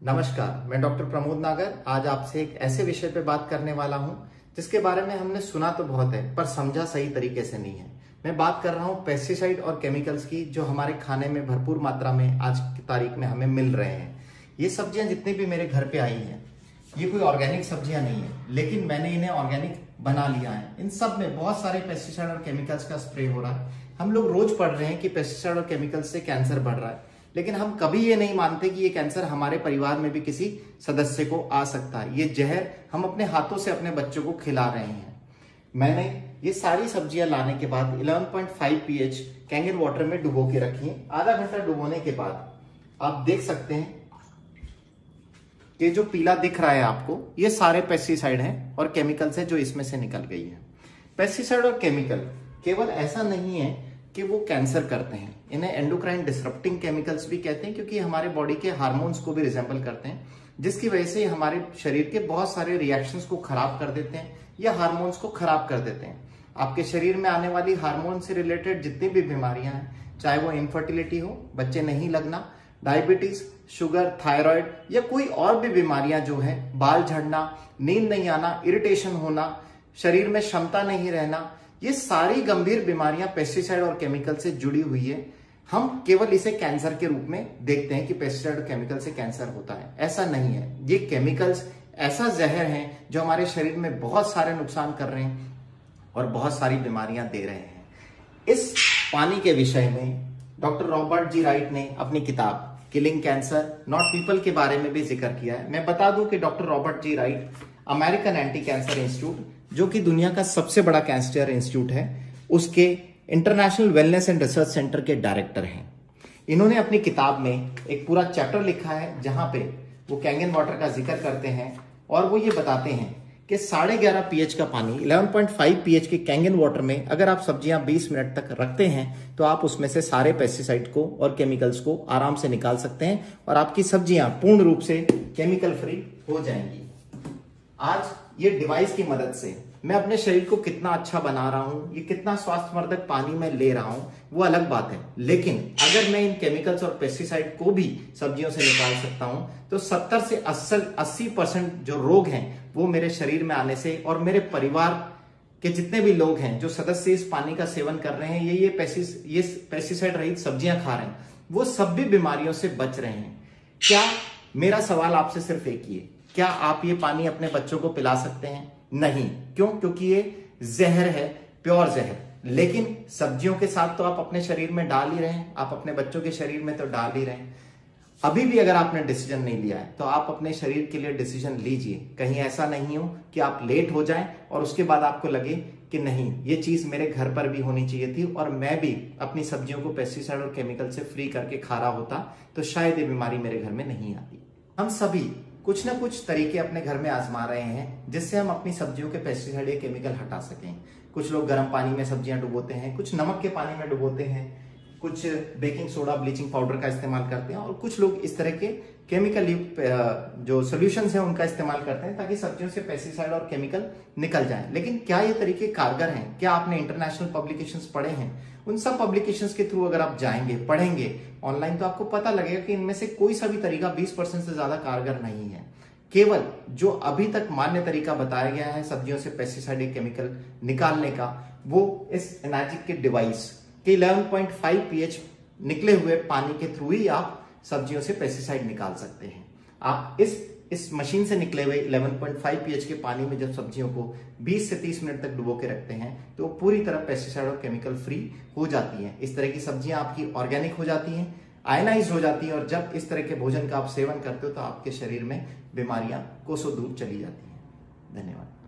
नमस्कार, मैं डॉक्टर प्रमोद नागर आज आपसे एक ऐसे विषय पे बात करने वाला हूं जिसके बारे में हमने सुना तो बहुत है पर समझा सही तरीके से नहीं है। मैं बात कर रहा हूं पेस्टिसाइड और केमिकल्स की जो हमारे खाने में भरपूर मात्रा में आज की तारीख में हमें मिल रहे हैं। ये सब्जियां जितनी भी मेरे घर पे आई हैं ये कोई ऑर्गेनिक सब्जियां नहीं है, लेकिन मैंने इन्हें ऑर्गेनिक बना लिया है। इन सब में बहुत सारे पेस्टिसाइड और केमिकल्स का स्प्रे हो रहा है। हम लोग रोज पढ़ रहे हैं कि पेस्टिसाइड और केमिकल्स से कैंसर बढ़ रहा है, लेकिन हम कभी ये नहीं मानते कि ये कैंसर हमारे परिवार में भी किसी सदस्य को आ सकता है। ये जहर हम अपने हाथों से अपने बच्चों को खिला रहे हैं। मैंने ये सारी सब्जियां लाने के बाद 11.5 pH कैंगन वाटर में डुबो के रखी है। आधा घंटा डुबोने के बाद आप देख सकते हैं कि जो पीला दिख रहा है आपको, ये सारे पेस्टिसाइड हैं और केमिकल्स हैं जो इसमें से निकल गई है। पेस्टिसाइड और केमिकल केवल ऐसा नहीं है कि वो कैंसर करते हैं, इन्हें एंडोक्राइन डिसरप्टिंग केमिकल्स भी कहते हैं क्योंकि हमारे बॉडी के हार्मोन्स को भी रिजेंबल करते हैं, जिसकी वजह से हमारे शरीर के बहुत सारे रिएक्शंस को खराब कर देते हैं या हार्मोन्स को खराब कर देते हैं। आपके शरीर में आने वाली हार्मोन से रिलेटेड जितनी भी बीमारियां हैं, चाहे वो इनफर्टिलिटी हो, बच्चे नहीं लगना, डायबिटीज, शुगर, थायराइड या कोई और भी बीमारियां जो है, बाल झड़ना, नींद नहीं आना, इरिटेशन होना, शरीर में क्षमता नहीं रहना, ये सारी गंभीर बीमारियां पेस्टिसाइड और केमिकल से जुड़ी हुई है। हम केवल इसे कैंसर के रूप में देखते हैं कि पेस्टिसाइड और केमिकल से कैंसर होता है, ऐसा नहीं है। ये केमिकल्स ऐसा जहर है जो हमारे शरीर में बहुत सारे नुकसान कर रहे हैं और बहुत सारी बीमारियां दे रहे हैं। इस पानी के विषय में डॉक्टर रॉबर्ट जी राइट ने अपनी किताब किलिंग कैंसर नॉट पीपल के बारे में भी जिक्र किया है। मैं बता दूं कि doctor Robert ji Wright American anti cancer institute, जो कि दुनिया का सबसे बड़ा कैंसर इंस्टीट्यूट है, उसके international wellness and research centre के डायरेक्टर हैं। इन्होंने अपनी किताब में एक पूरा चैप्टर लिखा है जहां पे वो कैंगन वाटर का जिक्र करते हैं और वो ये बताते हैं कि 11.5 pH का पानी 11.5 pH के कैंगन वाटर में अगर आप सब्जियां 20 मिनट तक रखते हैं तो आप उसमें से सारे पेस्टिसाइड को और केमिकल्स को आराम से निकाल सकते हैं और आपकी सब्जियां पूर्ण रूप से केमिकल फ्री हो जाएंगी। आज ये डिवाइस की मदद से मैं अपने शरीर को कितना अच्छा बना रहा हूं, ये कितना स्वास्थ्यवर्धक पानी मैं ले रहा हूं, वो अलग बात है। लेकिन अगर मैं इन केमिकल्स और पेस्टिसाइड को भी सब्जियों से निकाल सकता हूं तो 70 से 80% जो रोग हैं वो मेरे शरीर में आने से और मेरे परिवार के जितने भी लोग हैं जो सदस्य इस पानी का सेवन कर रहे हैं, ये पेस्टिसाइड रहित सब्जियां खा रहे हैं, वो सब भी बीमारियों से बच रहे हैं। क्या मेरा सवाल आपसे सिर्फ एक ही है, क्या आप ये पानी अपने बच्चों को पिला सकते हैं? नहीं। क्यों? क्योंकि ये जहर है, प्योर जहर। लेकिन सब्जियों के साथ तो आप अपने शरीर में डाल ही रहे हैं, आप अपने बच्चों के शरीर में तो डाल ही रहे हैं। अभी भी अगर आपने डिसीजन नहीं लिया है तो आप अपने शरीर के लिए डिसीजन लीजिए। कहीं ऐसा नहीं हो कि आप लेट हो जाएं और उसके बाद आपको लगे कि नहीं, ये चीज मेरे घर पर भी होनी चाहिए थी और मैं भी अपनी सब्जियों को पेस्टिसाइड और केमिकल से फ्री करके खा रहा होता तो शायद ये बीमारी मेरे घर में नहीं आती। हम सभी कुछ ना कुछ तरीके अपने घर में आजमा रहे हैं जिससे हम अपनी सब्जियों के पेस्टिसाइड या केमिकल हटा सकें। कुछ लोग गर्म पानी में सब्जियां डुबोते हैं, कुछ नमक के पानी में डुबोते हैं, कुछ बेकिंग सोडा, ब्लीचिंग पाउडर का इस्तेमाल करते हैं और कुछ लोग इस तरह के केमिकल युक्त जो सॉल्यूशंस हैं उनका इस्तेमाल करते हैं ताकि सब्जियों से पेस्टिसाइड और केमिकल निकल जाएं। लेकिन क्या ये तरीके कारगर हैं? क्या आपने इंटरनेशनल पब्लिकेशंस पढ़े हैं? उन सब पब्लिकेशंस के थ्रू अगर आप जाएंगे, पढ़ेंगे ऑनलाइन, तो आपको पता लगेगा कि इनमें से कोई सा भी तरीका 20% से ज्यादा कारगर नहीं है। केवल जो अभी तक मान्य तरीका बताया गया है सब्जियों से पेस्टिसाइड या केमिकल निकालने का, वो इस एनाजिक के डिवाइस के 11.5 pH निकले हुए पानी के थ्रू ही आप सब्जियों से पेस्टिसाइड निकाल सकते हैं। आप इस मशीन से निकले हुए 11.5 pH के पानी में जब सब्जियों को 20 से 30 मिनट तक डुबो के रखते हैं तो पूरी तरह पेस्टिसाइड और केमिकल फ्री हो जाती हैं। इस तरह की सब्जियां आपकी ऑर्गेनिक हो जाती हैं, आयनाइज हो जाती है और जब इस तरह के भोजन का आप सेवन करते हो तो आपके शरीर में बीमारियां कोसों दूर चली जाती हैं। धन्यवाद।